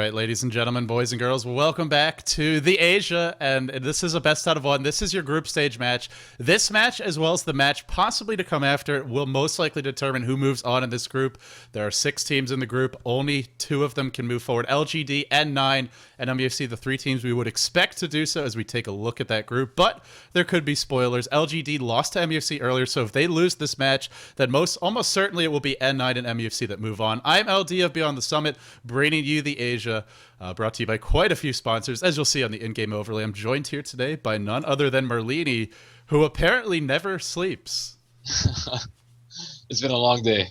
right, ladies and gentlemen, boys and girls, welcome back to the Asia, and this is a best out of one. This is your group stage match. This match, as well as the match possibly to come after, will most likely determine who moves on in this group. There are 6 teams in the group. Only 2 of them can move forward. LGD, N9, and MUFC, the 3 teams we would expect to do so as we take a look at that group, but there could be spoilers. LGD lost to MUFC earlier, so if they lose this match, then almost certainly it will be N9 and MUFC that move on. I'm LD of Beyond the Summit, bringing you the Asia, brought to you by quite a few sponsors. As you'll see on the in-game overlay, I'm joined here today by none other than Merlini, who apparently never sleeps. It's been a long day.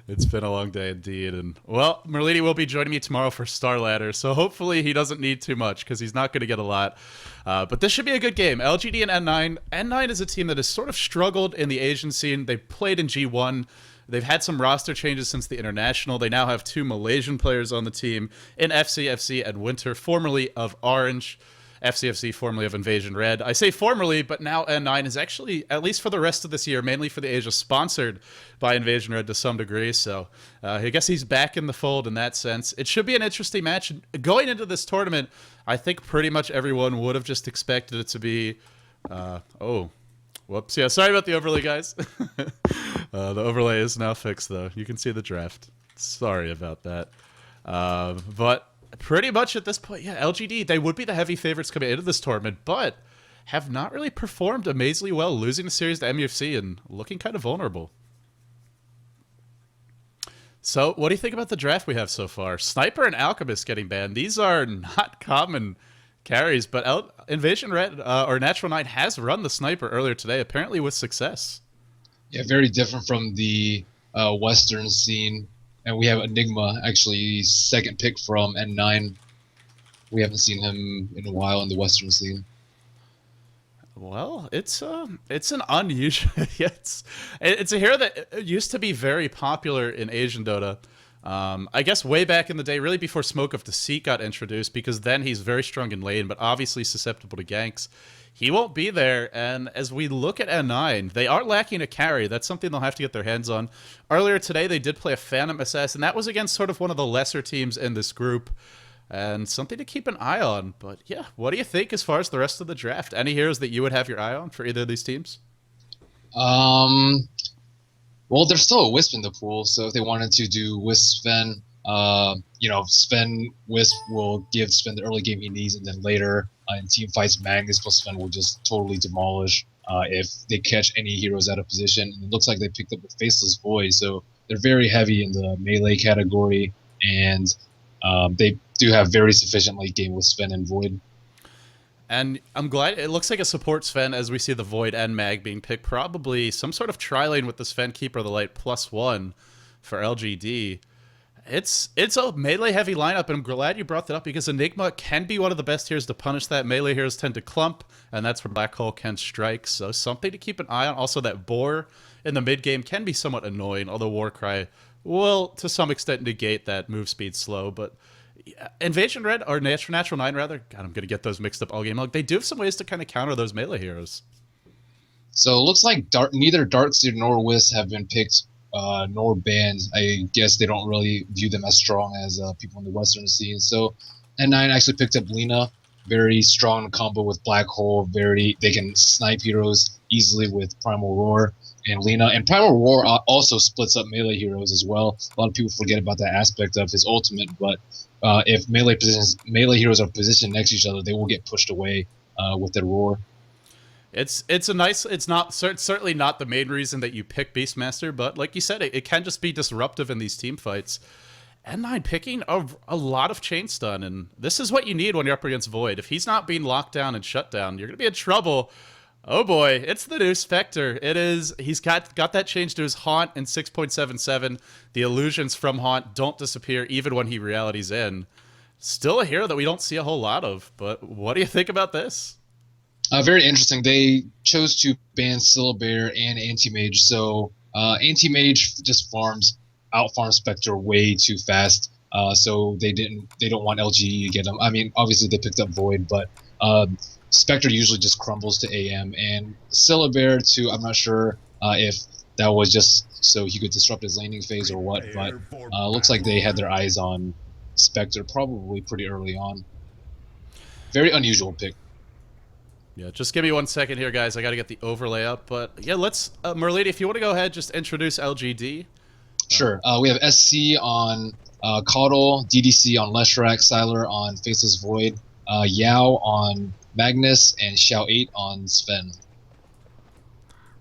It's been a long day indeed. And, well, Merlini will be joining me tomorrow for Star Ladder, so hopefully he doesn't need too much because he's not going to get a lot. But this should be a good game. LGD and N9. N9 is a team that has sort of struggled in the Asian scene. They played in G1. They've had some roster changes since the International. They now have 2 Malaysian players on the team in FCFC and Winter, formerly of Orange. FCFC, formerly of Invasion Red. I say formerly, but now N9 is actually, at least for the rest of this year, mainly for the Asia, sponsored by Invasion Red to some degree. So I guess he's back in the fold in that sense. It should be an interesting match. Going into this tournament, I think pretty much everyone would have just expected it to be... Whoops. Yeah, sorry about the overlay, guys. The overlay is now fixed, though. You can see the draft. Sorry about that. But pretty much at this point, yeah, LGD, they would be the heavy favorites coming into this tournament, but have not really performed amazingly well, losing the series to MUFC and looking kind of vulnerable. So what do you think about the draft we have so far? Sniper and Alchemist getting banned. These are not common carries, but Invasion Red or Natural 9 has run the Sniper earlier today, apparently with success. Yeah, very different from the Western scene. And we have Enigma, actually second pick from N9. We haven't seen him in a while in the Western scene. Well, it's an unusual. it's a hero that used to be very popular in Asian Dota. I guess way back in the day, really before Smoke of Deceit got introduced, because then he's very strong in lane, but obviously susceptible to ganks. He won't be there, and as we look at N9, they are lacking a carry. That's something they'll have to get their hands on. Earlier today, they did play a Phantom Assassin. That was against sort of one of the lesser teams in this group, and something to keep an eye on. But yeah, what do you think as far as the rest of the draft? Any heroes that you would have your eye on for either of these teams? Well, there's still a Wisp in the pool, so if they wanted to do Wisp Sven, Sven Wisp will give Sven the early game he needs, and then later in team fights, Magnus plus Sven will just totally demolish if they catch any heroes out of position. And it looks like they picked up a Faceless Void, so they're very heavy in the melee category, and they do have very sufficient late game with Sven and Void. And I'm glad it looks like a support Sven as we see the Void and Mag being picked. Probably some sort of tri-lane with the Sven Keeper of the Light +1 for LGD. It's a melee heavy lineup, and I'm glad you brought that up because Enigma can be one of the best heroes to punish that. Melee heroes tend to clump, and that's where Black Hole can strike. So something to keep an eye on. Also, that Boar in the mid game can be somewhat annoying, although Warcry will to some extent negate that move speed slow. But Invasion Red, or Natural 9 rather, God, I'm going to get those mixed up all game long. They do have some ways to kind of counter those melee heroes. So it looks like neither Darkseid nor Wisp have been picked nor banned. I guess they don't really view them as strong as people in the Western scene. So N9 actually picked up Lina, very strong combo with Black Hole. They can snipe heroes easily with Primal Roar and Lina. And Primal Roar also splits up melee heroes as well. A lot of people forget about that aspect of his ultimate, but if melee heroes are positioned next to each other, they will get pushed away with their Roar. It's not certainly not the main reason that you pick Beastmaster, but like you said, it can just be disruptive in these team fights. N9 picking a lot of chain stun, and this is what you need when you're up against Void. If he's not being locked down and shut down, you're gonna be in trouble. Oh boy, it's the new Spectre. It is. He's got that change to his Haunt in 6.77. The illusions from Haunt don't disappear even when he realities in. Still a hero that we don't see a whole lot of, but what do you think about this? Very interesting. They chose to ban Syllabear and Anti-Mage, so Anti-Mage just out-farms Spectre way too fast, so they don't want LGE to get him. I mean, obviously they picked up Void, but Spectre usually just crumbles to AM, and Syllabear too, I'm not sure if that was just so he could disrupt his laning phase or what, but looks like they had their eyes on Spectre probably pretty early on. Very unusual pick. Yeah, just give me 1 second here, guys. I got to get the overlay up. But yeah, let's, Merlady, if you want to go ahead, just introduce LGD. Sure. We have SC on Caudle, DDC on Leshrac, Siler on Faceless Void, Yao on Magnus, and Xiao 8 on Sven.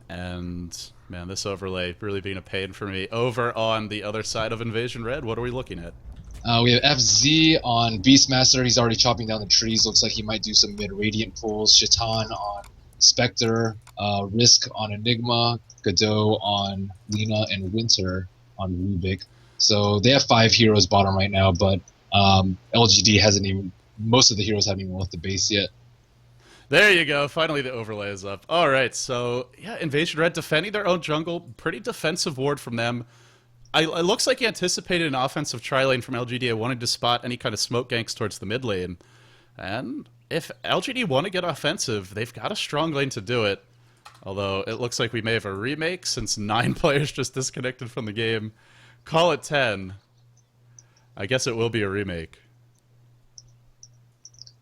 And man, this overlay really being a pain for me. Over on the other side of Invasion Red, what are we looking at? We have FZ on Beastmaster. He's already chopping down the trees. Looks like he might do some mid-radiant pulls. Shaitan on Spectre. Risk on Enigma. Godot on Lena. And Winter on Rubik. So they have 5 heroes bottom right now, but LGD hasn't even... Most of the heroes haven't even left the base yet. There you go. Finally, the overlay is up. All right, so yeah, Invasion Red defending their own jungle. Pretty defensive ward from them. It looks like he anticipated an offensive tri-lane from LGD, wanting to spot any kind of smoke ganks towards the mid lane. And if LGD want to get offensive, they've got a strong lane to do it. Although it looks like we may have a remake since 9 players just disconnected from the game. Call it 10. I guess it will be a remake.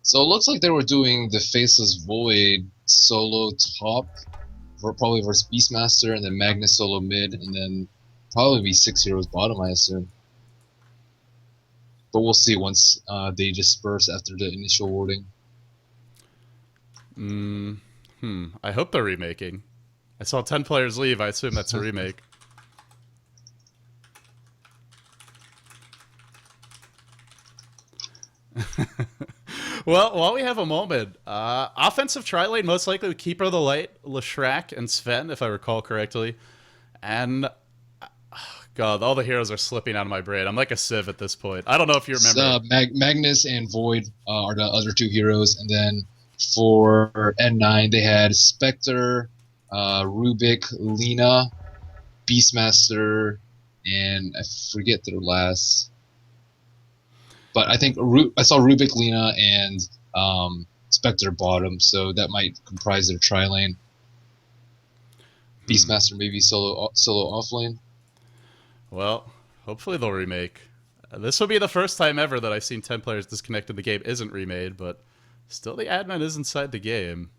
So it looks like they were doing the Faceless Void solo top, probably versus Beastmaster, and then Magnus solo mid, and then probably be 6 heroes bottom, I assume. But we'll see once they disperse after the initial warding. I hope they're remaking. I saw 10 players leave. I assume that's a remake. Well, while we have a moment, offensive tri-lane most likely with Keeper of the Light, Leshrac, and Sven, if I recall correctly. And God, all the heroes are slipping out of my brain. I'm like a sieve at this point. I don't know if you remember. Magnus and Void are the other 2 heroes, and then for N9 they had Spectre, Rubik, Lena, Beastmaster, and I forget their last. But I think I saw Rubik, Lena, and Spectre bottom, so that might comprise their tri-lane. Beastmaster maybe solo off lane. Well, hopefully they'll remake. This will be the first time ever that I've seen 10 players disconnected. The game isn't remade, but still the admin is inside the game.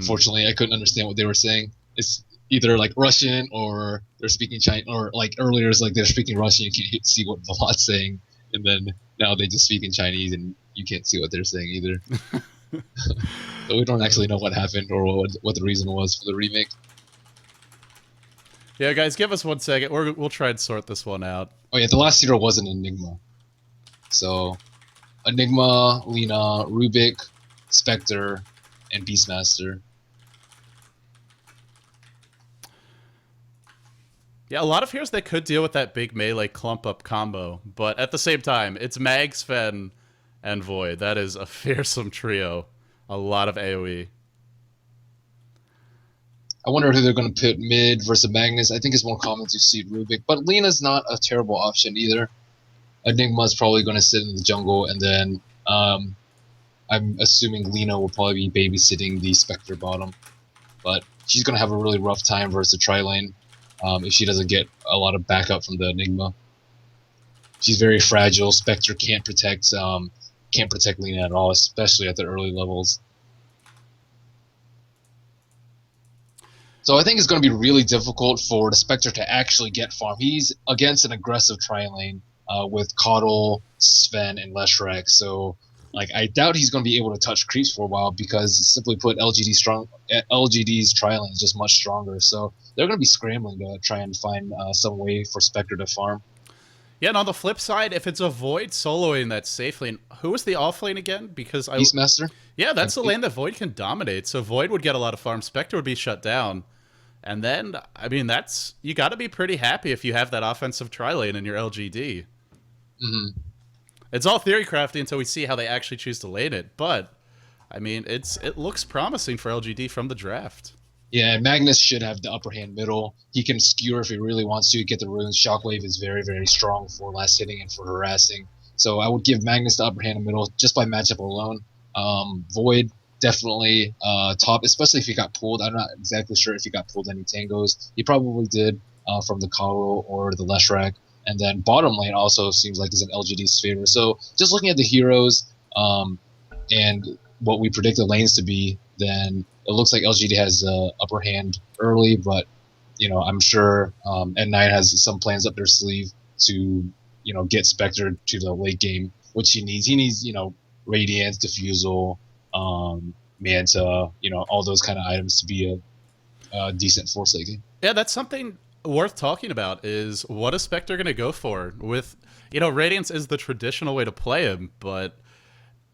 Fortunately, I couldn't understand what they were saying. It's either like Russian or they're speaking Chinese, or like earlier it's like they're speaking Russian, you can't see what Vlad's saying, and then now they just speak in Chinese and you can't see what they're saying either. So we don't actually know what happened or what the reason was for the remake. Yeah, guys, give us 1 second. We'll try and sort this one out. Oh yeah, the last hero was an Enigma. So, Enigma, Lena, Rubik, Spectre, and Beastmaster. Yeah, a lot of heroes that could deal with that big melee clump up combo, but at the same time, it's Mag, Sven, and Void. That is a fearsome trio. A lot of AoE. I wonder who they're going to put mid versus Magnus. I think it's more common to see Rubik, but Lena's not a terrible option either. Enigma's probably going to sit in the jungle, and then I'm assuming Lena will probably be babysitting the Spectre bottom. But she's going to have a really rough time versus the tri-lane if she doesn't get a lot of backup from the Enigma. She's very fragile. Spectre can't protect Lena at all, especially at the early levels. So I think it's going to be really difficult for the Spectre to actually get farm. He's against an aggressive tri-lane with Caudle, Sven, and Leshrac. So I doubt he's going to be able to touch creeps for a while because, simply put, LGD's tri-lane is just much stronger. So they're going to be scrambling to try and find some way for Spectre to farm. Yeah, and on the flip side, if it's a Void soloing that safe lane, who was the off lane again? Because Beastmaster? Yeah, that's the lane that Void can dominate. So Void would get a lot of farm. Spectre would be shut down. And then, I mean, you got to be pretty happy if you have that offensive tri-lane in your LGD. Mm-hmm. It's all theory crafty until we see how they actually choose to lane it. But, I mean, it looks promising for LGD from the draft. Yeah, Magnus should have the upper hand middle. He can skewer if he really wants to, get the runes. Shockwave is very, very strong for last hitting and for harassing. So I would give Magnus the upper hand in middle just by matchup alone. Void, definitely top, especially if he got pulled. I'm not exactly sure if he got pulled any tangos. He probably did from the Karo or the Leshrac. And then bottom lane also seems like is in LGD's favor. So just looking at the heroes and what we predict the lanes to be, then it looks like LGD has upper hand early, but I'm sure N9 has some plans up their sleeve to get Spectre to the late game, which he needs. He needs Radiance, Diffusal, Manta, all those kind of items to be a decent force late game. Yeah, that's something worth talking about. Is what is Spectre going to go for? With Radiance is the traditional way to play him, but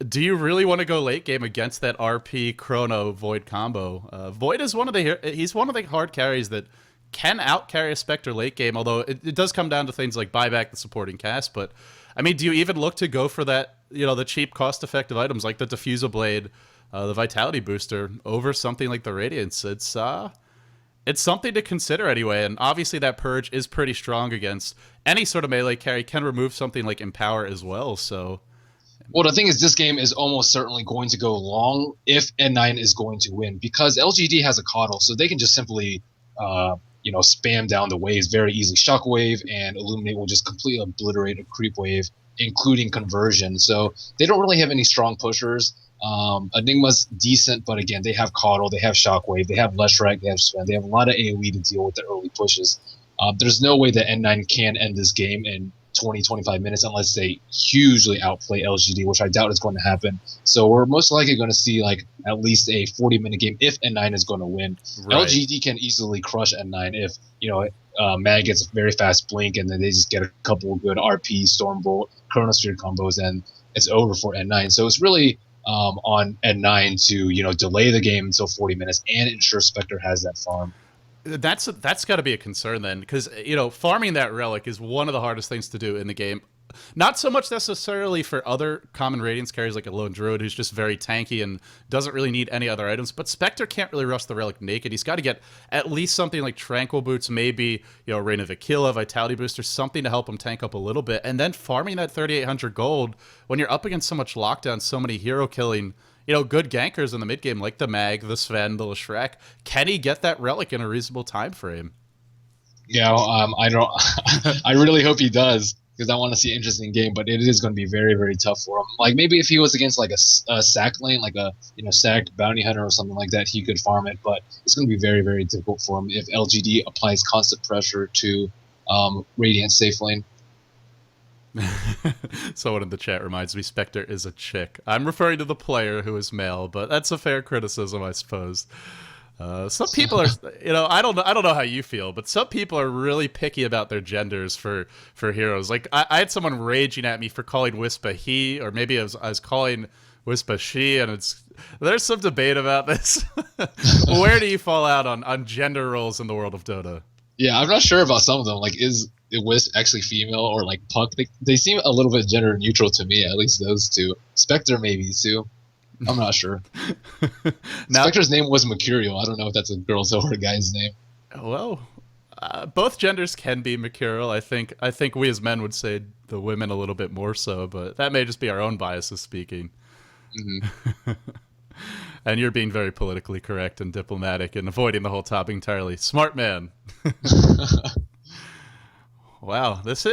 do you really want to go late game against that RP Chrono Void combo? Void is he's one of the hard carries that can out carry a Spectre late game, although it does come down to things like buyback the supporting cast. But I mean, do you even look to go for that, the cheap cost effective items like the Diffusal Blade, the Vitality Booster over something like the Radiance? It's something to consider anyway, and obviously that Purge is pretty strong against any sort of melee carry, can remove something like Empower as well, so... Well, the thing is, this game is almost certainly going to go long if N9 is going to win, because LGD has a coddle, so they can just simply, spam down the waves very easily. Shockwave and Illuminate will just completely obliterate a creep wave, including conversion. So they don't really have any strong pushers. Enigma's decent, but again, they have coddle, they have Shockwave, they have Leshrac, they have Sven, they have a lot of AoE to deal with the early pushes. There's no way that N9 can end this game in 20-25 minutes unless they hugely outplay LGD, which I doubt is going to happen. So we're most likely going to see like at least a 40-minute game if N9 is going to win. Right. LGD can easily crush N9 if Mag gets a very fast blink and then they just get a couple of good RP, Stormbolt, Chronosphere combos, and it's over for N9. So it's really on N9 to delay the game until 40 minutes and ensure Spectre has that farm. That's got to be a concern then, because farming that relic is one of the hardest things to do in the game. Not so much necessarily for other common Radiance carries like a Lone Druid who's just very tanky and doesn't really need any other items, but Spectre can't really rush the relic naked. He's got to get at least something like Tranquil Boots, maybe Reign of Aquila, Vitality Booster, something to help him tank up a little bit, and then farming that 3,800 gold when you're up against so much lockdown, so many hero killing good gankers in the mid game like the Mag, the Sven, the Leshrac. Can he get that relic in a reasonable time frame? Yeah, I don't. I really hope he does, because I want to see an interesting game. But it is going to be very, very tough for him. Like maybe if he was against like a sack lane, like a sacked bounty hunter or something like that, he could farm it. But it's going to be very, very difficult for him if LGD applies constant pressure to Radiant safe lane. Someone in the chat reminds me Spectre is a chick. I'm referring to the player who is male, but that's a fair criticism, I suppose. Some people are, I don't know how you feel, but some people are really picky about their genders for heroes. Like I had someone raging at me for calling Wispa he, or maybe I was calling Wispa she, and there's some debate about this. Where do you fall out on gender roles in the world of Dota? Yeah, I'm not sure about some of them. Like, is Wisp actually female, or like Puck? They seem a little bit gender neutral to me, at least those two. Spectre maybe too. I'm not sure. Now, Spectre's name was Mercurial. I don't know if that's a girl's or a guy's name. Well, both genders can be Mercurial. I think we as men would say the women a little bit more so, but that may just be our own biases speaking. Mm-hmm. And you're being very politically correct and diplomatic and avoiding the whole topic entirely. Smart man. Wow, this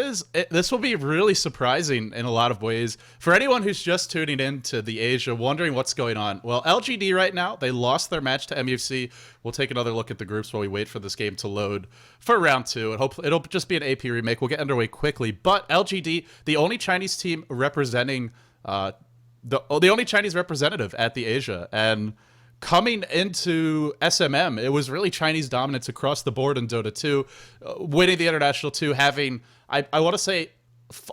will be really surprising in a lot of ways. For anyone who's just tuning in to the Asia, wondering what's going on. Well, LGD right now, they lost their match to MUFC. We'll take another look at the groups while we wait for this game to load for round 2. And hopefully it'll just be an AP remake. We'll get underway quickly. But LGD, the only Chinese team representing the only Chinese representative at the Asia, and coming into SMM, it was really Chinese dominance across the board in Dota 2, winning the International 2, having, I want to say,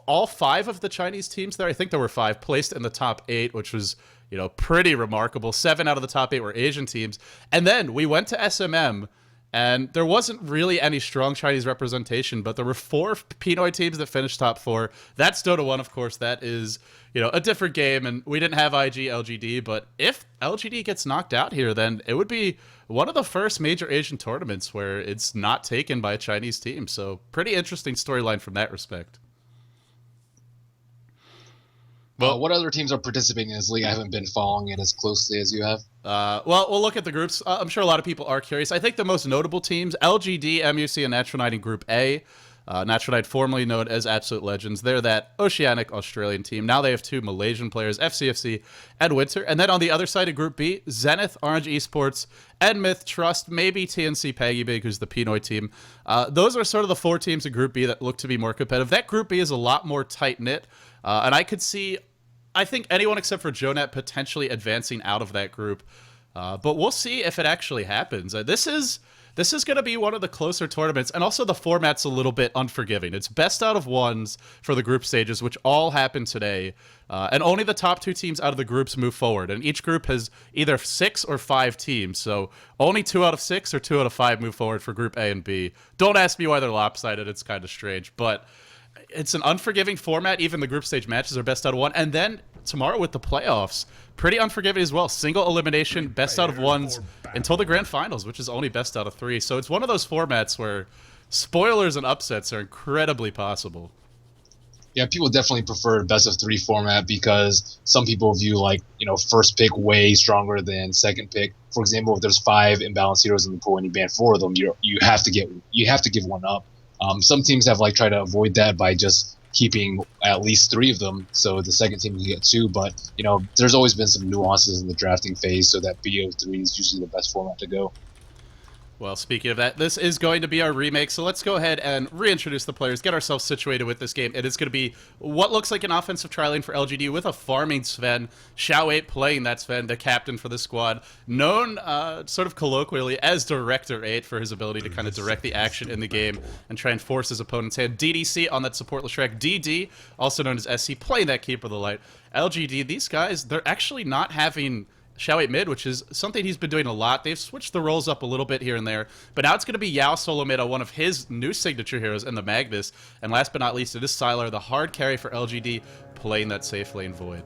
all 5 of the Chinese teams there, I think there were 5, placed in the top 8, which was, pretty remarkable. 7 out of the top 8 were Asian teams. And then we went to SMM, and there wasn't really any strong Chinese representation, but there were 4 Pinoy teams that finished top 4. That's Dota 1, of course. That is, a different game, and we didn't have IG, LGD, but if LGD gets knocked out here, then it would be one of the first major Asian tournaments where it's not taken by a Chinese team. So pretty interesting storyline from that respect. Well, what other teams are participating in this league? I haven't been following it as closely as you have. Well, we'll look at the groups. I'm sure a lot of people are curious. I think the most notable teams, LGD, MUC, and Natural Night in Group A. Natural Knight, formerly known as Absolute Legends. They're that Oceanic Australian team. Now they have 2 Malaysian players, FCFC and Winter. And then on the other side of Group B, Zenith, Orange Esports, Enmyth, Trust, maybe TNC Peggy Big, who's the Pinoy team. Those are sort of the 4 teams in Group B that look to be more competitive. That Group B is a lot more tight-knit, and I could see, I think, anyone except for Jonet potentially advancing out of that group. But we'll see if it actually happens. This is going to be one of the closer tournaments, and also the format's a little bit unforgiving. It's best out of ones for the group stages, which all happen today, and only the top 2 teams out of the groups move forward, and each group has either 6 or 5 teams, so only 2 out of 6 or 2 out of 5 move forward for Group A and B. Don't ask me why they're lopsided, it's kind of strange, but it's an unforgiving format. Even the group stage matches are best out of 1, and then tomorrow with the playoffs, pretty unforgiving as well. Single elimination, best out of 1s until the grand finals, which is only best out of 3. So it's one of those formats where spoilers and upsets are incredibly possible. Yeah, people definitely prefer best of 3 format because some people view, like, first pick way stronger than second pick. For example, if there's 5 imbalanced heroes in the pool and you ban 4 of them, you have to give one up. Some teams have tried to avoid that by just keeping at least 3 of them, so the second team can get 2. But there's always been some nuances in the drafting phase, so that BO3 is usually the best format to go. Well, speaking of that, this is going to be our remake, so let's go ahead and reintroduce the players, get ourselves situated with this game. It is going to be what looks like an offensive tri-lane for LGD with a farming Sven. Xiao8 playing that Sven, the captain for the squad, known sort of colloquially as Director 8 for his ability to kind of direct the action in the game and try and force his opponent's hand. DDC on that support Leshrac. DD, also known as SC, playing that Keeper of the Light. LGD, these guys, they're actually not having Xiao8 mid, which is something he's been doing a lot. They've switched the roles up a little bit here and there, but now it's going to be Yao solo mid on one of his new signature heroes in the Magnus. And last but not least, it is Sylar, the hard carry for LGD, playing that safe lane Void.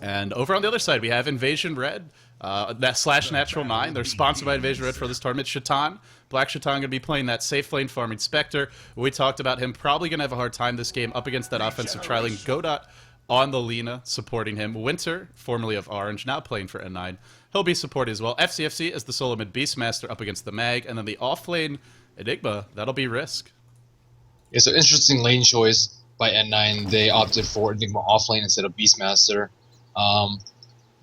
And over on the other side, we have Invasion Red, that slash Natural 9. They're sponsored by Invasion Red for this tournament. Shaitan, Black Shaitan, going to be playing that safe lane farming Spectre. We talked about him probably going to have a hard time this game up against that offensive tri-lane. Godot on the Lina, supporting him. Winter, formerly of Orange, now playing for N9. He'll be supported as well. FCFC is the solo mid Beastmaster up against the Mag, and then the off-lane Enigma, that'll be Risk. Yeah, so interesting lane choice by N9. They opted for Enigma offlane instead of Beastmaster.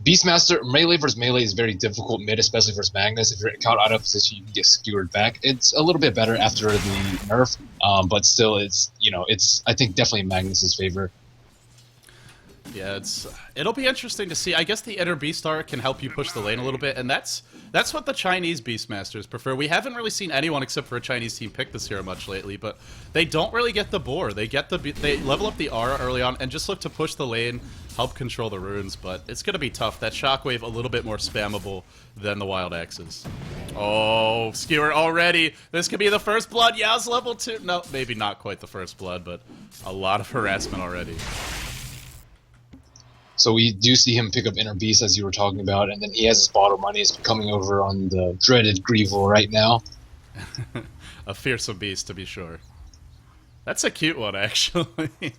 Beastmaster, melee versus melee is very difficult mid, especially versus Magnus. If you're caught out of position, you can get skewered back. It's a little bit better after the nerf, but still, it's I think definitely in Magnus's favor. Yeah, it'll be interesting to see. I guess the Inner Beastar can help you push the lane a little bit, and that's what the Chinese Beastmasters prefer. We haven't really seen anyone except for a Chinese team pick this hero much lately, but they don't really get the boar. They level up the aura early on and just look to push the lane, help control the runes, but it's going to be tough. That Shockwave a little bit more spammable than the Wild Axes. Oh, Skewer already. This could be the first blood. Yao's level 2. No, maybe not quite the first blood, but a lot of harassment already. So we do see him pick up Inner Beast, as you were talking about, and then he has his bottle money. He's coming over on the dreaded Greevil right now. A fearsome beast, to be sure. That's a cute one, actually.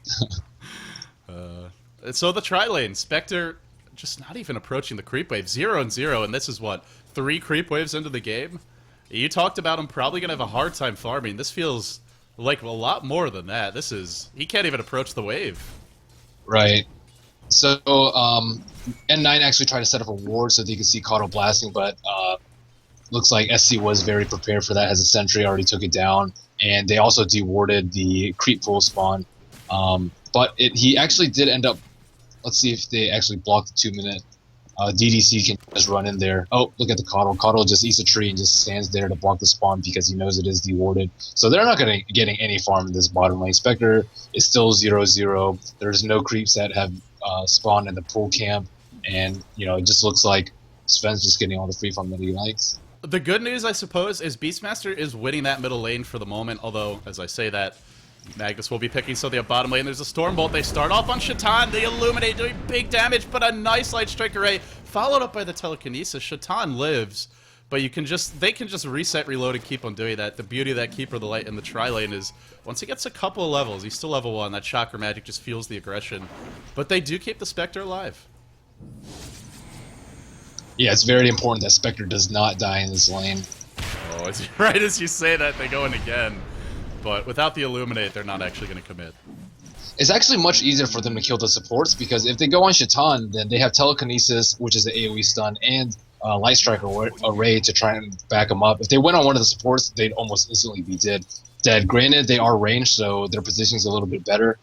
So the tri-lane, Spectre just not even approaching the creep wave. 0 and 0, and this is what, 3 creep waves into the game? You talked about him probably going to have a hard time farming. This feels like a lot more than that. He can't even approach the wave. Right. So, N9 actually tried to set up a ward so that you could see Caudal blasting, but looks like SC was very prepared for that, as a sentry already took it down, and they also dewarded the creep pool spawn. But he actually did end up, let's see if they actually blocked the 2-minute. DDC can just run in there. Oh, look at the Caudal. Caudal just eats a tree and just stands there to block the spawn because he knows it is dewarded. So they're not getting any farm in this bottom lane. Spectre is still 0-0. There's no creeps that have spawned in the pool camp, and it just looks like Sven's just getting all the free farm that he likes. The good news, I suppose, is Beastmaster is winning that middle lane for the moment, although, as I say that, Magnus will be picking, so they have bottom lane. There's a Stormbolt. They start off on Shaitan. They illuminate, doing big damage, but a nice Light Strike Array, followed up by the Telekinesis. Shaitan lives, but they can just reset, reload, and keep on doing that. The beauty of that Keeper of the Light in the tri-lane is, once he gets a couple of levels, he's still level 1, that Chakra Magic just fuels the aggression. But they do keep the Spectre alive. Yeah, it's very important that Spectre does not die in this lane. Oh, right as you say that, they go in again. But without the Illuminate, they're not actually going to commit. It's actually much easier for them to kill the supports because if they go on Shaitan, then they have Telekinesis, which is the AoE stun, and Light Strike Array to try and back them up. If they went on one of the supports, they'd almost instantly be dead. Granted, they are ranged, so their position's a little bit better.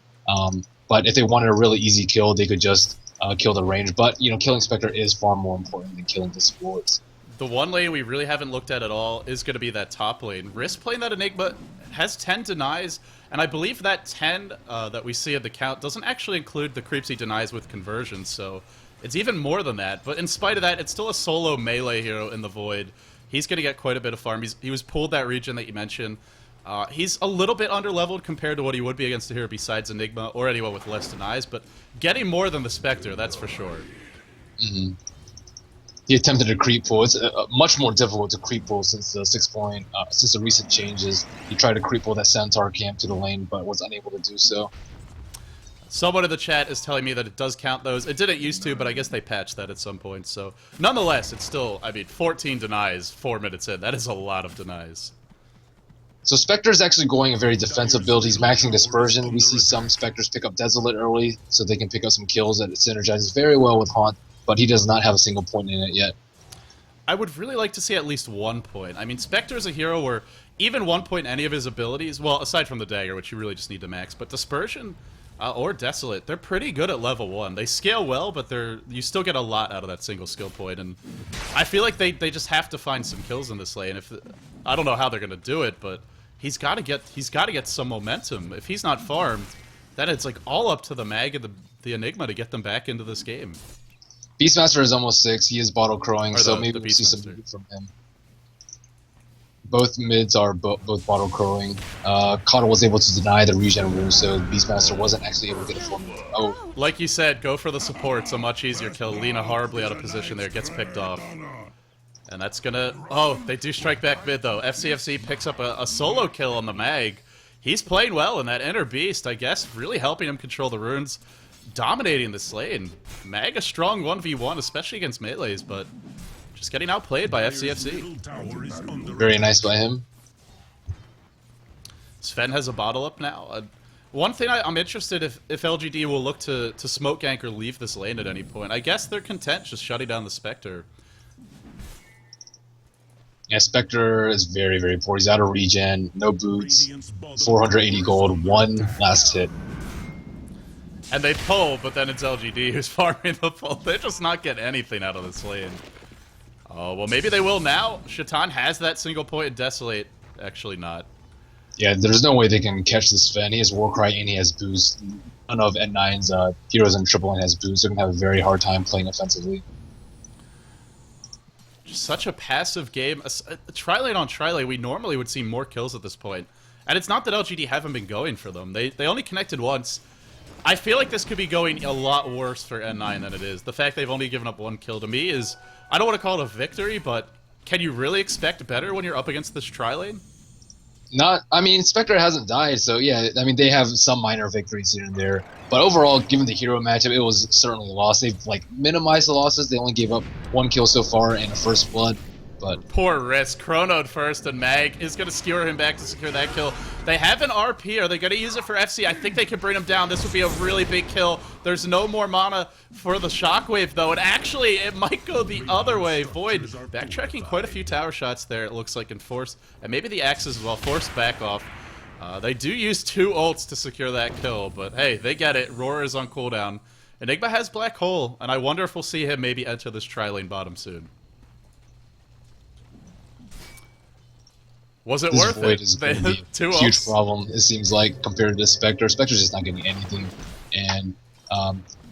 But if they wanted a really easy kill, they could just kill the range. But, you know, killing Spectre is far more important than killing the supports. The one lane we really haven't looked at all is going to be that top lane. Risk playing that Enigma has 10 denies, and I believe that 10 that we see at the count doesn't actually include the creeps he denies with conversions, so it's even more than that. But in spite of that, it's still a solo melee hero in the Void. He's going to get quite a bit of farm. He was pulled that region that you mentioned. He's a little bit underleveled compared to what he would be against a hero besides Enigma or anyone with less denies, but getting more than the Spectre, that's for sure. Mm-hmm. He attempted a creep pull. It's much more difficult to creep pull since the since the recent changes. He tried to creep pull that Centaur camp to the lane, but was unable to do so. Someone in the chat is telling me that it does count those. It didn't used to, but I guess they patched that at some point. So, nonetheless, it's still, I mean, 14 denies 4 minutes in. That is a lot of denies. So Spectre is actually going a very defensive build. He's maxing Dispersion. We see some Spectres pick up Desolate early, so they can pick up some kills that it synergizes very well with Haunt, but he does not have a single point in it yet. I would really like to see at least 1 point. I mean, Spectre is a hero where even 1 point any of his abilities, well, aside from the Dagger, which you really just need to max, but Dispersion or Desolate, they're pretty good at level 1. They scale well, but you still get a lot out of that single skill point, and I feel like they just have to find some kills in this lane. I don't know how they're going to do it, but he's got to get some momentum. If he's not farmed, then it's like all up to the Mag and the Enigma to get them back into this game. Beastmaster is almost 6. He is bottle crowing, so maybe we'll see some movement from him. Both mids are both bottle crowing. Coddle was able to deny the regen rune, so Beastmaster wasn't actually able to get a full move. Oh. Like you said, go for the supports. A much easier kill. Lina horribly out of position there. Gets picked off. And that's gonna... Oh, they do strike back mid, though. FCFC picks up a solo kill on the Mag. He's playing well in that Inner Beast, I guess, really helping him control the runes. Dominating this lane. Mag a strong 1v1, especially against melees, but just getting outplayed by FCFC. Very nice by him. Sven has a bottle up now. One thing I'm interested if LGD will look to smoke gank or leave this lane at any point. I guess they're content just shutting down the Spectre. Yeah, Spectre is very, very poor. He's out of regen, no boots, 480 gold, 1 last hit. And they pull, but then it's LGD who's farming the pull. They're just not getting anything out of this lane. Oh, well, maybe they will now. Shaitan has that single point and Desolate. Actually not. Yeah, there's no way they can catch this Sven. He has Warcry and he has boost. None of N9's heroes in Triple N has boost. They're going to have a very hard time playing offensively. Such a passive game. A tri-lane on tri-lane, we normally would see more kills at this point. And it's not that LGD haven't been going for them. They only connected once. I feel like this could be going a lot worse for N9 than it is. The fact they've only given up 1 kill to me is... I don't want to call it a victory, but can you really expect better when you're up against this tri-lane? I mean, Spectre hasn't died, so yeah, I mean, they have some minor victories here and there. But overall, given the hero matchup, it was certainly a loss. They've, like, minimized the losses. They only gave up 1 kill so far in a first blood. But poor Risk. Chronoed first, and Mag is going to skewer him back to secure that kill. They have an RP. Are they going to use it for FC? I think they can bring him down. This would be a really big kill. There's no more mana for the Shockwave, though. And actually, it might go the other way. Void backtracking quite a few tower shots there, it looks like, in Force. And maybe the axes as well. Force back off. They do use 2 ults to secure that kill, but hey, they get it. Roar is on cooldown. Enigma has Black Hole, and I wonder if we'll see him maybe enter this tri-lane bottom soon. Was it this worth Void it? Is going to be a huge problem, it seems like, compared to Spectre. Spectre's just not getting anything. And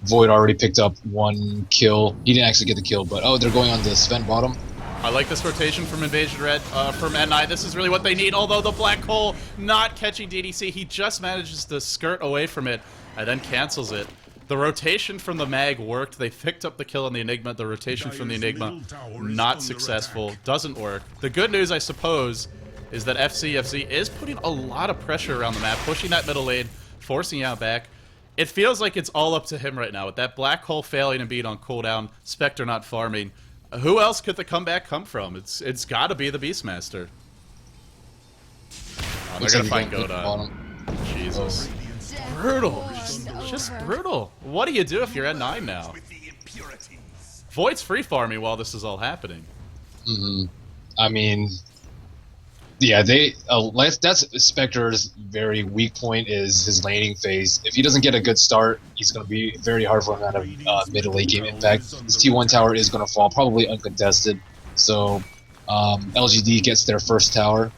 Void already picked up 1 kill. He didn't actually get the kill, but oh, they're going on the Sven bottom. I like this rotation from Invasion Red, from N9. This is really what they need, although the Black Hole not catching DDC. He just manages to skirt away from it and then cancels it. The rotation from the Mag worked. They picked up the kill on the Enigma. The rotation from the Enigma, not successful. Doesn't work. The good news, I suppose, is that FCFC is putting a lot of pressure around the map, pushing that middle lane, forcing out back. It feels like it's all up to him right now. With that Black Hole failing and being on cooldown, Spectre not farming, who else could the comeback come from? It's got to be the Beastmaster. Oh, they're Looks gonna like find he got Goda. bottom. Jesus. Brutal. Just brutal. What do you do if you're at 9 now? Void's free farming while this is all happening. I mean, yeah, that's Spectre's very weak point is his laning phase. If he doesn't get a good start, he's going to be very hard for him to have mid to late game impact. His T1 tower is going to fall, probably uncontested. So LGD gets their first tower.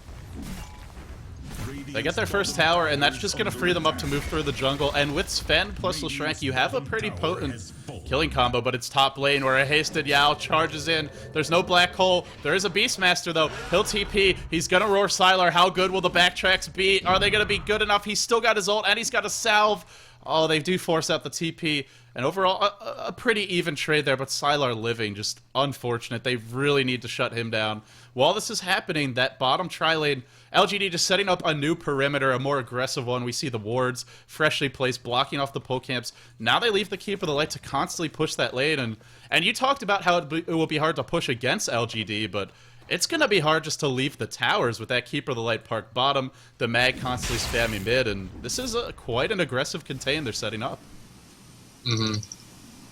They get their first tower, and that's just going to free them up to move through the jungle. And with Sven plus Leshrank, you have a pretty potent killing combo, but it's top lane where a hasted Yao charges in. There's no black hole. There is a Beastmaster, though. He'll TP. He's going to roar Sylar. How good will the backtracks be? Are they going to be good enough? He's still got his ult, and he's got a salve. Oh, they do force out the TP. And overall, a pretty even trade there, but Sylar living, just unfortunate. They really need to shut him down. While this is happening, that bottom tri-lane, LGD just setting up a new perimeter, a more aggressive one. We see the wards freshly placed, blocking off the poke camps. Now they leave the Keeper of the Light to constantly push that lane. And you talked about how it will be hard to push against LGD, but it's going to be hard just to leave the towers with that Keeper of the Light park bottom, the mag constantly spamming mid, and this is quite an aggressive contain they're setting up.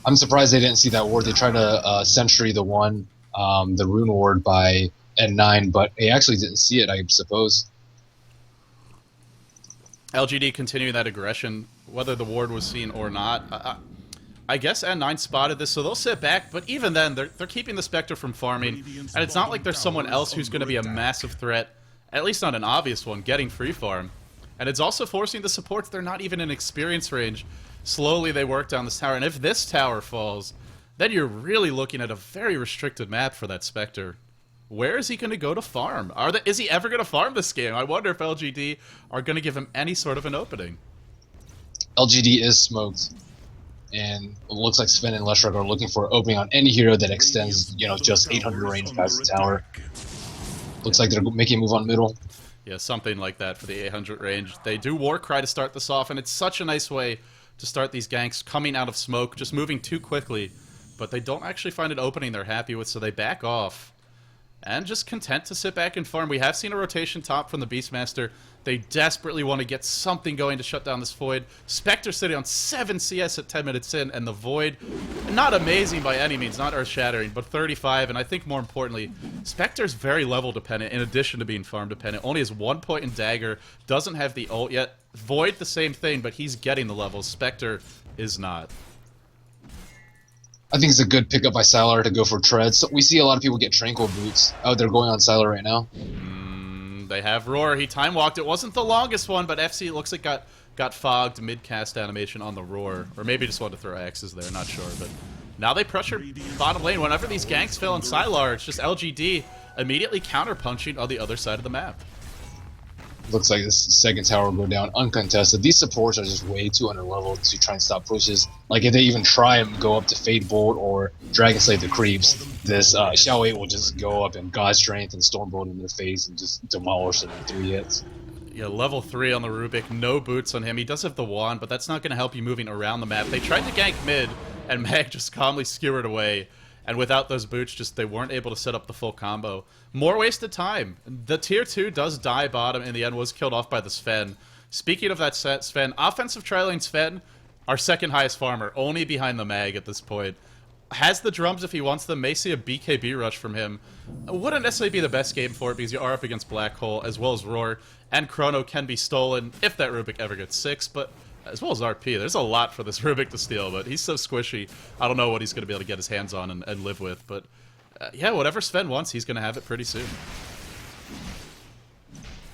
I'm surprised they didn't see that ward. They tried to sentry the rune ward by N9, but they actually didn't see it, I suppose. LGD continuing that aggression, whether the ward was seen or not. I guess N9 spotted this, so they'll sit back, but even then, they're keeping the Spectre from farming, and it's not like there's someone else who's going to be a massive threat, at least not an obvious one, getting free farm. And it's also forcing the supports, they're not even in experience range. Slowly they work down this tower, and if this tower falls, then you're really looking at a very restricted map for that Spectre. Where is he going to go to farm? Is he ever going to farm this game? I wonder if LGD are going to give him any sort of an opening. LGD is smoked, and it looks like Sven and Leshrank are looking for an opening on any hero that extends, just 800 range past the tower. Looks like they're making a move on middle. Yeah, something like that for the 800 range. They do Warcry to start this off, and it's such a nice way to start these ganks coming out of smoke, just moving too quickly. But they don't actually find an opening they're happy with, so they back off. And just content to sit back and farm. We have seen a rotation top from the Beastmaster. They desperately want to get something going to shut down this Void. Spectre sitting on 7 CS at 10 minutes in, and the Void, not amazing by any means, not earth-shattering, but 35, and I think more importantly, Spectre's very level-dependent in addition to being farm-dependent. Only has 1 point in Dagger, doesn't have the ult yet. Void, the same thing, but he's getting the levels. Spectre is not. I think it's a good pickup by Sylar to go for treads. So we see a lot of people get Tranquil boots. Oh, they're going on Sylar right now. They have Roar. He time-walked. It wasn't the longest one, but FC looks like got fogged mid-cast animation on the Roar. Or maybe just wanted to throw X's there, not sure. But now they pressure bottom lane. Whenever these ganks fail on Sylar, it's just LGD immediately counter-punching on the other side of the map. Looks like this second tower will go down uncontested. These supports are just way too underleveled to try and stop pushes. Like, if they even try and go up to Fade Bolt or Dragon Slay the creeps, this Xiao 8 will just go up and God Strength and Stormbolt in their face and just demolish them in 3 hits. Yeah, level 3 on the Rubik, no boots on him. He does have the wand, but that's not going to help you moving around the map. They tried to gank mid, and Mag just calmly skewered away. And without those boots, they weren't able to set up the full combo. More wasted time. The tier 2 does die bottom in the end, was killed off by the Sven. Speaking of that set, Sven, offensive tri-lane Sven, our second highest farmer, only behind the Mag at this point. Has the drums if he wants them, may see a BKB rush from him. Wouldn't necessarily be the best game for it because you are up against Black Hole as well as Roar, and Chrono can be stolen if that Rubik ever gets 6, but as well as RP. There's a lot for this Rubik to steal, but he's so squishy. I don't know what he's going to be able to get his hands on and live with, but yeah, whatever Sven wants, he's going to have it pretty soon.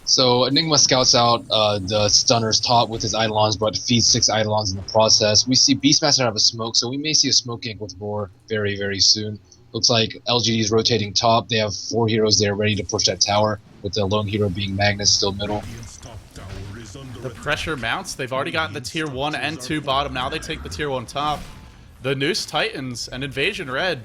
So Enigma scouts out the Stunner's top with his Eidolons, but feeds 6 Eidolons in the process. We see Beastmaster have a smoke, so we may see a smoke gank with Roar very, very soon. Looks like LGD is rotating top. They have 4 heroes there ready to push that tower, with the lone hero being Magnus still middle. The pressure mounts. They've already gotten the tier 1 and 2 bottom. Now they take the tier 1 top. The Noose Titans and Invasion Red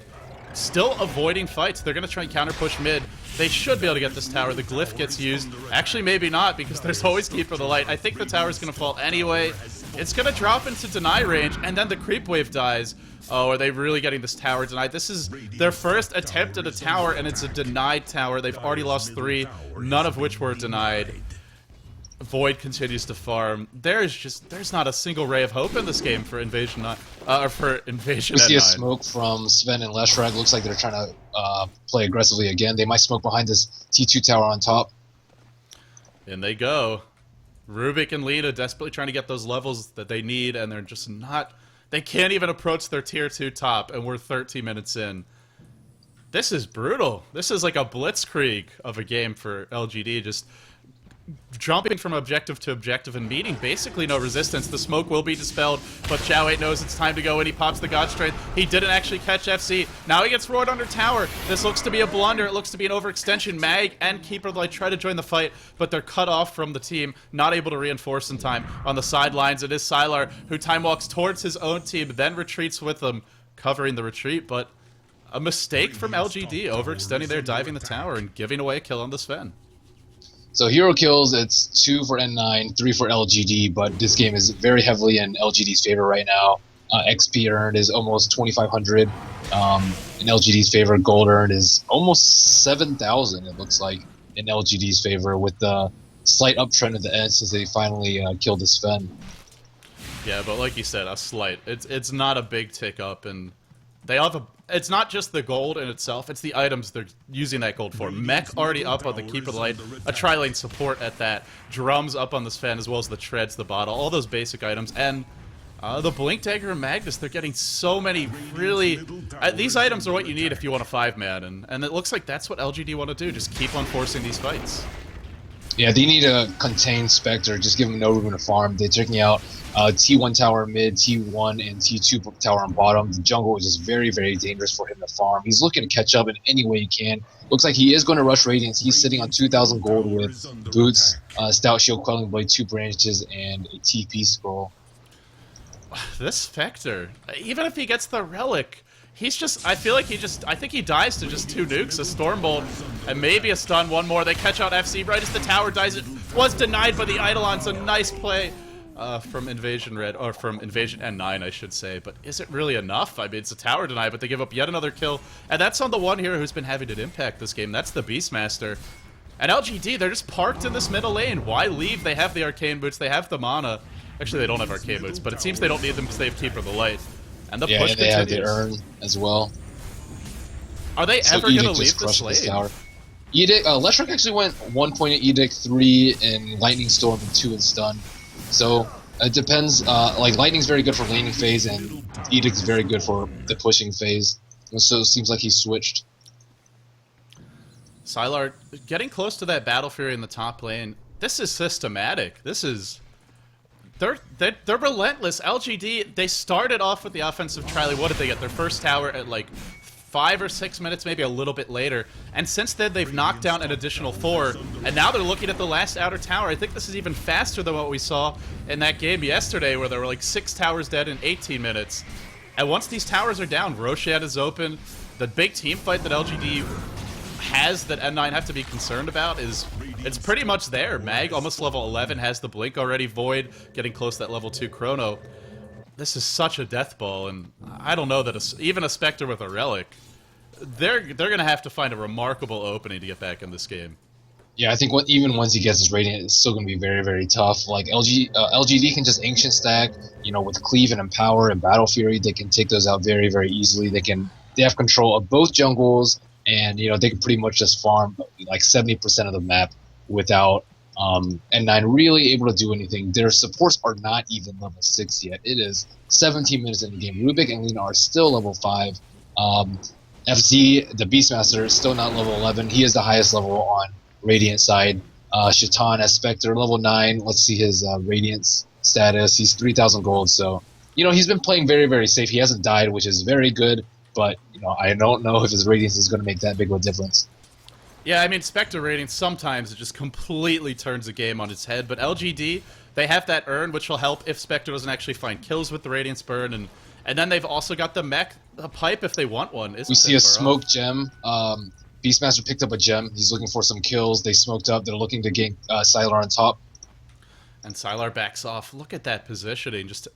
still avoiding fights. They're going to try and counter push mid. They should be able to get this tower. The glyph gets used. Actually, maybe not, because there's always Keeper of the Light. I think the tower's going to fall anyway. It's going to drop into deny range, and then the creep wave dies. Oh, are they really getting this tower denied? This is their first attempt at a tower, and it's a denied tower. They've already lost 3, none of which were denied. Void continues to farm. There's not a single ray of hope in this game for Invasion 9, or for Invasion We see N9. a smoke from Sven and Leshrac. Looks like they're trying to play aggressively again. They might smoke behind this T2 tower on top. In they go. Rubik and Lita desperately trying to get those levels that they need, and they're just not... They can't even approach their tier 2 top, and we're 13 minutes in. This is brutal. This is like a blitzkrieg of a game for LGD, just jumping from objective to objective and meeting basically no resistance. The smoke will be dispelled, but Xiao 8 knows it's time to go, and he pops the God Strength. He didn't actually catch FC. Now he gets roared under tower. This looks to be a blunder. It looks to be an overextension. Mag and Keeper Light try to join the fight, but they're cut off from the team, not able to reinforce in time. On the sidelines, it is Sylar, who time walks towards his own team, then retreats with them, covering the retreat, but a mistake from LGD, overextending there, diving the tower, and giving away a kill on the Sven. So hero kills, it's 2 for N9, 3 for LGD, but this game is very heavily in LGD's favor right now. XP earned is almost 2,500. In LGD's favor, gold earned is almost 7,000, it looks like, in LGD's favor, with the slight uptrend at the end since they finally killed the Sven. Yeah, but like you said, a slight. It's not a big tick up, and they have a... It's not just the gold in itself, it's the items they're using that gold for. Mech already up on the Keeper of the Light, a tri-lane support at that, drums up on the Sven, as well as the treads, the bottle, all those basic items, and the Blink Dagger and Magnus, they're getting so many really... these items are what you need if you want a 5-man, and it looks like that's what LGD want to do, just keep on forcing these fights. Yeah, they need to contain Spectre, just give him no room to farm. They're taking out T1 tower mid, T1 and T2 tower on bottom. The jungle is just very, very dangerous for him to farm. He's looking to catch up in any way he can. Looks like he is going to rush Radiance. He's sitting on 2,000 gold with boots, Stout Shield, Quelling Blade, 2 branches, and a TP scroll. This Spectre, even if he gets the relic, he's just, I feel like I think he dies to just 2 nukes, a Stormbolt, and maybe a stun, one more. They catch out FC right as the tower dies. It was denied by the Eidolons. A nice play from Invasion Red, or from Invasion N9, I should say. But is it really enough? I mean, it's a tower deny, but they give up yet another kill. And that's on the one hero who's been having an impact this game. That's the Beastmaster. And LGD, they're just parked in this middle lane. Why leave? They have the Arcane Boots, they have the mana. Actually, they don't have Arcane Boots, but it seems they don't need them because they have Keeper of the Light. And the push and they continues. have the Urn as well. Are they So ever going to Edict just leave this crushed lane? tower. Edict, Leshrac actually went 1 point at Edict, 3 in Lightning Storm, and 2 in Stun. So it depends. Like Lightning's very good for laning phase, and Edict's very good for the pushing phase. So it seems like he switched. Sylar getting close to that Battle Fury in the top lane. This is systematic. This is... They're relentless. LGD, they started off with the offensive tri-lane. What did they get? Their first tower at like 5 or 6 minutes, maybe a little bit later. And since then, they've knocked down an additional 4. And now they're looking at the last outer tower. I think this is even faster than what we saw in that game yesterday, where there were like 6 towers dead in 18 minutes. And once these towers are down, Roshan is open. The big team fight that LGD has that N9 have to be concerned about is... It's pretty much there. Mag, almost level 11, has the Blink already. Void, getting close to that level 2 Chrono. This is such a death ball, and I don't know that even a Spectre with a Relic, they're going to have to find a remarkable opening to get back in this game. Yeah, I think even once he gets his Radiant, it's still going to be very, very tough. Like, LGD can just Ancient stack, you know, with Cleave and Empower and Battle Fury, they can take those out very, very easily. They have control of both jungles, and, you know, they can pretty much just farm like 70% of the map without N9 really able to do anything. Their supports are not even level 6 yet. It is 17 minutes in the game. Rubik and Lina are still level 5. FZ, the Beastmaster, is still not level 11. He is the highest level on Radiant side. Shaitan as Spectre, level 9. Let's see his Radiance status. He's 3,000 gold, so, you know, he's been playing very, very safe. He hasn't died, which is very good, but, you know, I don't know if his Radiance is going to make that big of a difference. Yeah, I mean, Spectre Radiance, sometimes it just completely turns the game on its head, but LGD, they have that Urn, which will help if Spectre doesn't actually find kills with the Radiance Burn, and then they've also got the Mech, a pipe if they want one. We see a smoke gem. Beastmaster picked up a gem. He's looking for some kills. They smoked up. They're looking to gain Sylar on top. And Sylar backs off. Look at that positioning. Just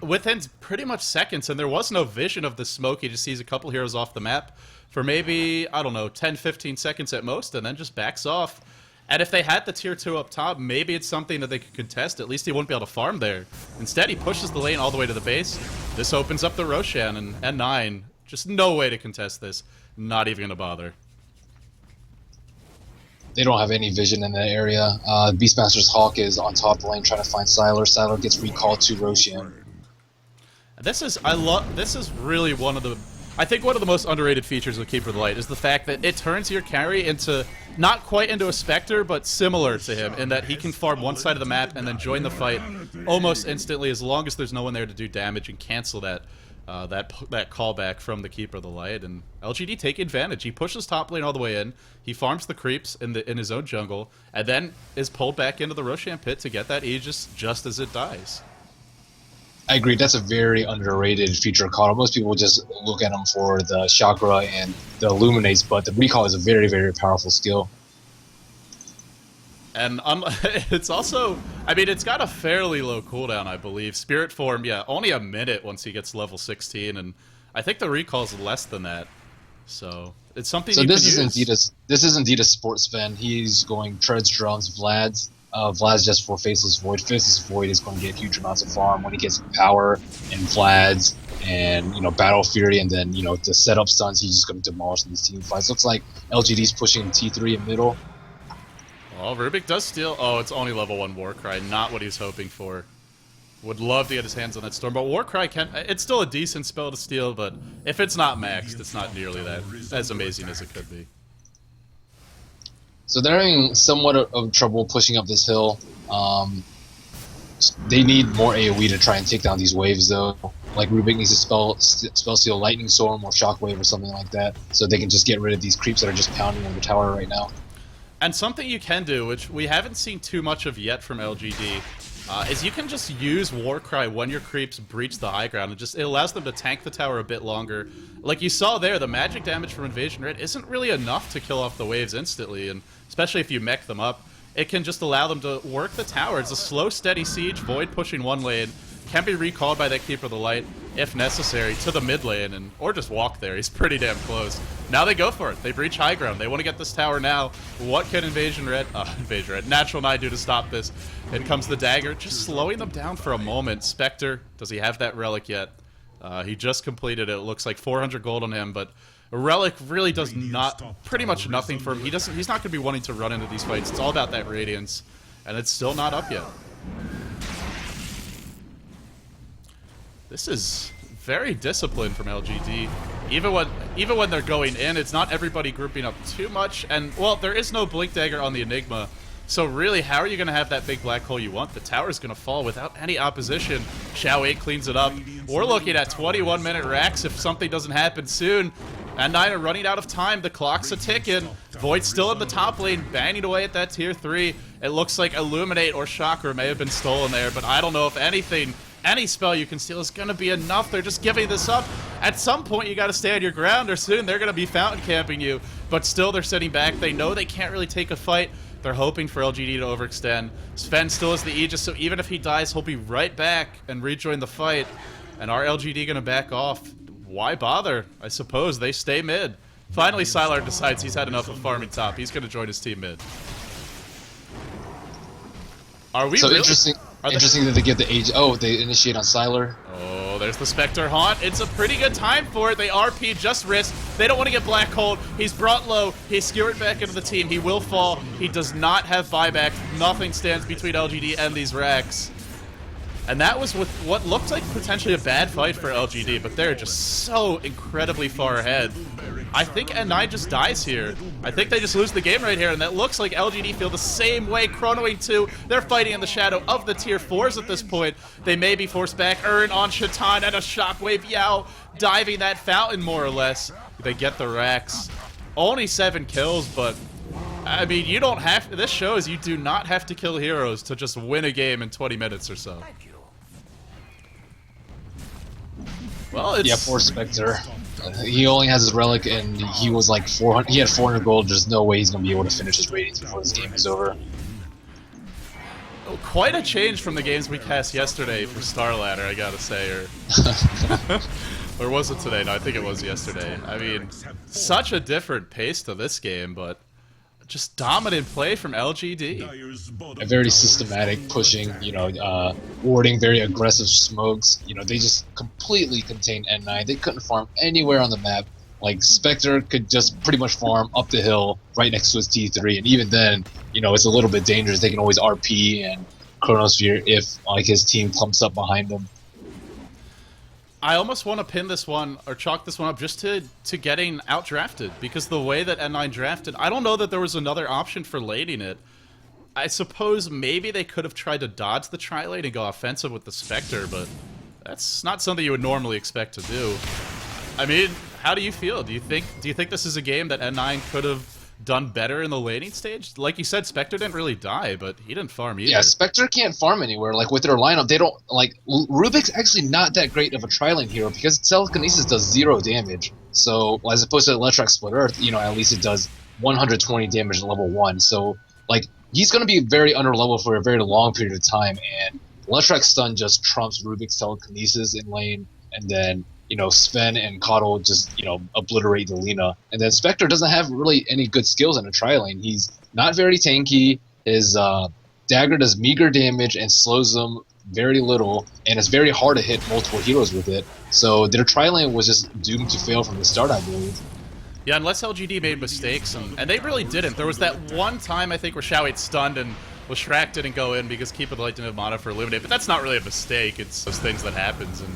within pretty much seconds, and there was no vision of the smoke. He just sees a couple heroes off the map for maybe, I don't know, 10, 15 seconds at most, and then just backs off. And if they had the tier 2 up top, maybe it's something that they could contest. At least he wouldn't be able to farm there. Instead, he pushes the lane all the way to the base. This opens up the Roshan, and N9, just no way to contest this. Not even going to bother. They don't have any vision in that area. Beastmaster's Hawk is on top lane trying to find Sylar. Sylar gets recalled to Roshan. This is really one of the, I think one of the most underrated features of Keeper of the Light is the fact that it turns your carry into, not quite into a Spectre, but similar to him in that he can farm one side of the map and then join the fight almost instantly as long as there's no one there to do damage and cancel that callback from the Keeper of the Light. And LGD take advantage. He pushes top lane all the way in. He farms the creeps in his own jungle, and then is pulled back into the Roshan pit to get that Aegis just as it dies. I agree. That's a very underrated feature of Kato. Most people just look at him for the chakra and the illuminates, but the recall is a very, very powerful skill. And it's also, I mean, it's got a fairly low cooldown, I believe. Spirit form, yeah, only a minute once he gets level 16, and I think the recall's less than that. So it's something. So this is indeed a sports fan. He's going treads, drums, Vlad's. Vlad's just for Faceless Void. Faceless Void is going to get huge amounts of farm when he gets power and Vlad's and Battle Fury, and then the setup stuns. He's just going to demolish these team fights. Looks like LGD's pushing T3 in middle. Oh, Rubik does steal. Oh, it's only level 1 Warcry, not what he was hoping for. Would love to get his hands on that Storm, but Warcry it's still a decent spell to steal, but if it's not maxed, it's not nearly as amazing as it could be. So they're having somewhat of trouble pushing up this hill. They need more AoE to try and take down these waves, though. Like Rubik needs to spell steal Lightning Storm or Shockwave or something like that, so they can just get rid of these creeps that are just pounding on the tower right now. And something you can do, which we haven't seen too much of yet from LGD, is you can just use Warcry when your creeps breach the high ground. It allows them to tank the tower a bit longer. Like you saw there, the magic damage from Invasion Red isn't really enough to kill off the waves instantly, and especially if you mech them up, it can just allow them to work the tower. It's a slow, steady siege. Void pushing one lane, can be recalled by that Keeper of the Light, if necessary, to the mid lane, or just walk there. He's pretty damn close. Now they go for it. They breach high ground. They want to get this tower now. What can Invasion Red, Natural Knight do to stop this? In comes the dagger, just slowing them down for a moment. Spectre, does he have that relic yet? He just completed it. It looks like 400 gold on him, but a relic really does pretty much nothing for him. He's not going to be wanting to run into these fights. It's all about that radiance, and it's still not up yet. This is very disciplined from LGD. Even when they're going in, it's not everybody grouping up too much. And, well, there is no Blink Dagger on the Enigma. So really, how are you going to have that big black hole you want? The tower's going to fall without any opposition. Xiao 8 cleans it up. We're looking at 21-minute racks if something doesn't happen soon. And Nine are running out of time. The clock's a-ticking. Void's still in the top lane, banging away at that tier 3. It looks like Illuminate or Chakra may have been stolen there, but I don't know if any spell you can steal is going to be enough. They're just giving this up. At some point, you got to stand your ground, or soon they're going to be fountain camping you. But still, they're sitting back. They know they can't really take a fight. They're hoping for LGD to overextend. Sven still has the Aegis, so even if he dies, he'll be right back and rejoin the fight. And are LGD going to back off? Why bother? I suppose they stay mid. Finally, Sylar decides he's had enough of farming top. He's going to join his team mid. Are we so really? Interesting that they get the age. Oh, they initiate on Sylar. Oh, there's the Spectre Haunt. It's a pretty good time for it. They RP, just risk. They don't want to get Black Hold. He's brought low. He's skewered back into the team. He will fall. He does not have buyback. Nothing stands between LGD and these racks. And that was with what looked like potentially a bad fight for LGD, but they're just so incredibly far ahead. I think N9 just dies here. I think they just lose the game right here, and that looks like LGD feel the same way. Chronoing 2, they're fighting in the shadow of the tier 4s at this point. They may be forced back. Urn on Shaitan and a Shockwave Yao diving that fountain more or less. They get the racks. Only 7 kills, but I mean, you don't have to, this shows you do not have to kill heroes to just win a game in 20 minutes or so. Well, it's... Yeah, poor Spectre. He only has his relic, and he was like 400. He had 400 gold. There's no way he's gonna be able to finish his ratings before this game is over. Oh, quite a change from the games we cast yesterday for Star Ladder, I gotta say, or was it today? No, I think it was yesterday. I mean, such a different pace to this game, but just dominant play from LGD. A very systematic pushing, warding, very aggressive smokes. They just completely contained N9. They couldn't farm anywhere on the map. Like, Spectre could just pretty much farm up the hill right next to his T3, and even then, it's a little bit dangerous. They can always RP and Chronosphere if, like, his team clumps up behind him. I almost want to pin this one, or chalk this one up, just to getting outdrafted, because the way that N9 drafted, I don't know that there was another option for laning it. I suppose maybe they could have tried to dodge the tri-lane and go offensive with the Spectre, but that's not something you would normally expect to do. I mean, how do you feel? Do you think this is a game that N9 could have done better in the laning stage? Like you said, Spectre didn't really die, but he didn't farm either. Yeah, Spectre can't farm anywhere. Like, with their lineup, they don't, like, Rubik's actually not that great of a tri-lane hero because Telekinesis does 0 damage. So, as opposed to Electric Split Earth, at least it does 120 damage at level 1. So, like, he's going to be very underleveled for a very long period of time, and Electric Stun just trumps Rubik's Telekinesis in lane, and then Sven and Coddle just, obliterate the Lina. And then Spectre doesn't have really any good skills in a tri-lane. He's not very tanky. His dagger does meager damage and slows them very little, and it's very hard to hit multiple heroes with it. So their tri-lane was just doomed to fail from the start, I believe. Yeah, unless LGD made mistakes, and they really didn't. There was that one time, I think, where Xiao 8 stunned and Shrek didn't go in because Keep It Light didn't have mana for Illuminate, but that's not really a mistake. It's those things that happens, and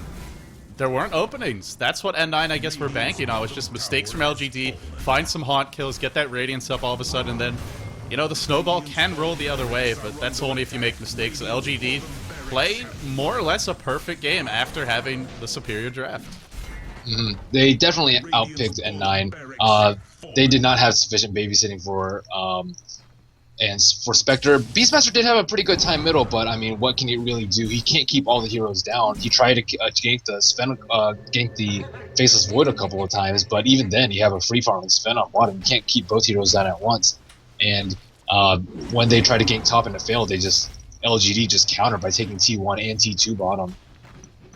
there weren't openings. That's what N9, I guess, were banking on. It was just mistakes from LGD, find some haunt kills, get that Radiance up all of a sudden, and then, the snowball can roll the other way, but that's only if you make mistakes. So LGD played more or less a perfect game after having the superior draft. They definitely outpicked N9. They did not have sufficient babysitting for Spectre. Beastmaster did have a pretty good time middle, but I mean, what can he really do? He can't keep all the heroes down. He tried to gank the Faceless Void a couple of times, but even then, you have a free farm with Sven on bottom. You can't keep both heroes down at once. And when they tried to gank top and it failed, LGD just countered by taking T1 and T2 bottom.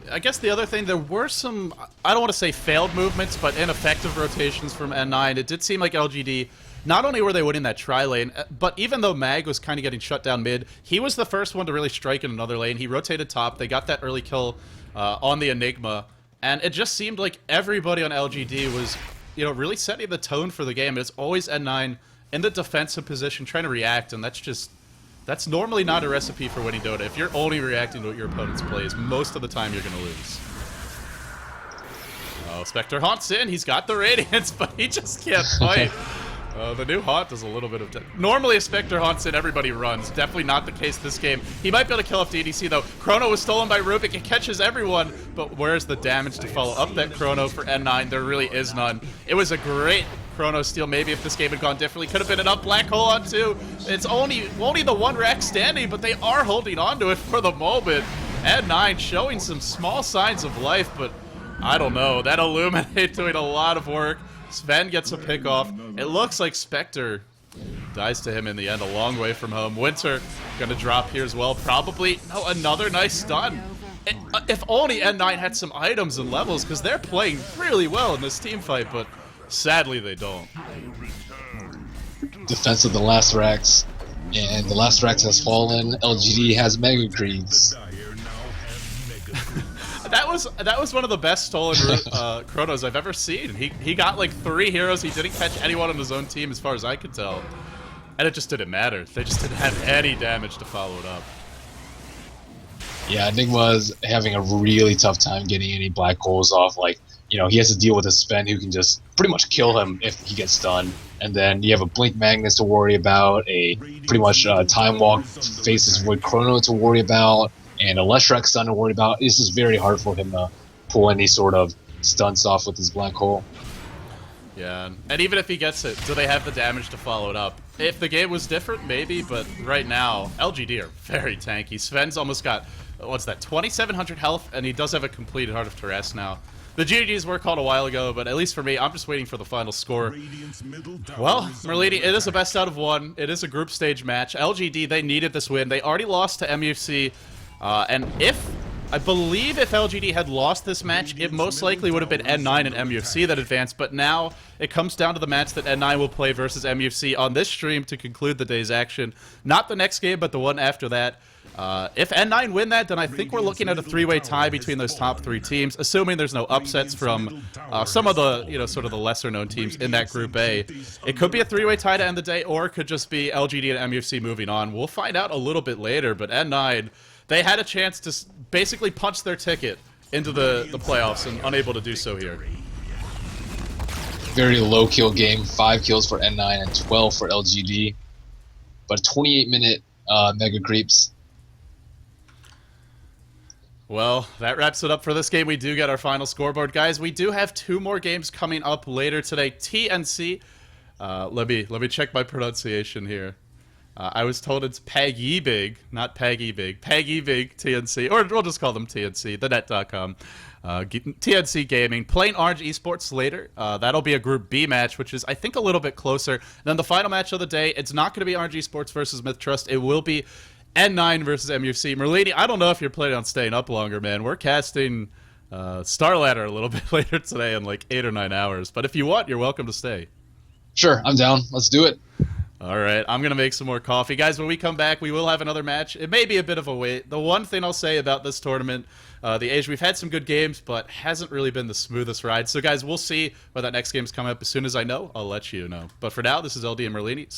I guess the other thing, there were some, I don't want to say failed movements, but ineffective rotations from N9. It did seem like LGD, not only were they winning that tri-lane, but even though Mag was kind of getting shut down mid, he was the first one to really strike in another lane. He rotated top. They got that early kill on the Enigma, and it just seemed like everybody on LGD was, really setting the tone for the game. It's always N9 in the defensive position trying to react, and that's normally not a recipe for winning Dota. If you're only reacting to what your opponent's plays, most of the time you're going to lose. Oh, Spectre haunts in. He's got the Radiance, but he just can't fight. The new haunt does a little bit of... Normally, a Spectre haunts in, everybody runs. Definitely not the case this game. He might be able to kill off DDC, though. Chrono was stolen by Rubik. It catches everyone, but where's the damage to follow up that Chrono for N9? There really is none. It was a great Chrono steal. Maybe if this game had gone differently, could have been an up black hole on 2. It's only the one rack standing, but they are holding on to it for the moment. N9 showing some small signs of life, but I don't know. That Illuminate doing a lot of work. Sven gets a pick off. It looks like Spectre dies to him in the end, a long way from home. Winter gonna drop here as well. Probably, no, another nice stun. If only N9 had some items and levels, because they're playing really well in this team fight, but sadly they don't. Defense of the last racks, and the last racks has fallen. LGD has Mega Creeds. That was one of the best stolen Chronos I've ever seen. He got like 3 heroes. He didn't catch anyone on his own team as far as I could tell. And it just didn't matter. They just didn't have any damage to follow it up. Yeah, Enigma's having a really tough time getting any black holes off. Like, he has to deal with a Sven who can just pretty much kill him if he gets stunned. And then you have a Blink Magnus to worry about, a pretty much Time Walk Faceless Void Chrono to worry about, and a Leshrac stun to worry about. This is very hard for him to pull any sort of stunts off with his black hole. Yeah, and even if he gets it, do they have the damage to follow it up? If the game was different, maybe, but right now, LGD are very tanky. Sven's almost got, what's that, 2,700 health, and he does have a completed Heart of Terrace now. The GGs were called a while ago, but at least for me, I'm just waiting for the final score. Well, Merlini, it is a best out of 1. It is a group stage match. LGD, they needed this win. They already lost to MUFC. And if I believe if LGD had lost this match, it most likely would have been N9 and MUFC that advanced, but now it comes down to the match that N9 will play versus MUFC on this stream to conclude the day's action. Not the next game, but the one after that. If N9 win that, then I think we're looking at a three-way tie between those top three teams, assuming there's no upsets from some of the, sort of the lesser-known teams in that Group A. It could be a three-way tie to end the day, or it could just be LGD and MUFC moving on. We'll find out a little bit later, but N9, they had a chance to basically punch their ticket into the playoffs and unable to do so here. Very low kill game, 5 kills for N9 and 12 for LGD. But 28-minute Mega Creeps. Well, that wraps it up for this game. We do get our final scoreboard. Guys, we do have 2 more games coming up later today. TNC, let me check my pronunciation here. I was told it's Pag-E-Big, not Pag-E-Big. Pag-E-Big TNC, or we'll just call them TNC, thenet.com. TNC Gaming, playing Orange Esports later. That'll be a Group B match, which is, I think, a little bit closer. And then the final match of the day, it's not going to be Orange Esports versus Myth Trust. It will be N9 versus MUFC. Merlini, I don't know if you're planning on staying up longer, man. We're casting Star Ladder a little bit later today in like 8 or 9 hours. But if you want, you're welcome to stay. Sure, I'm down. Let's do it. All right, I'm going to make some more coffee. Guys, when we come back, we will have another match. It may be a bit of a wait. The one thing I'll say about this tournament, the Asia, we've had some good games, but hasn't really been the smoothest ride. So, guys, we'll see when that next game's coming up. As soon as I know, I'll let you know. But for now, this is LD and Merlini.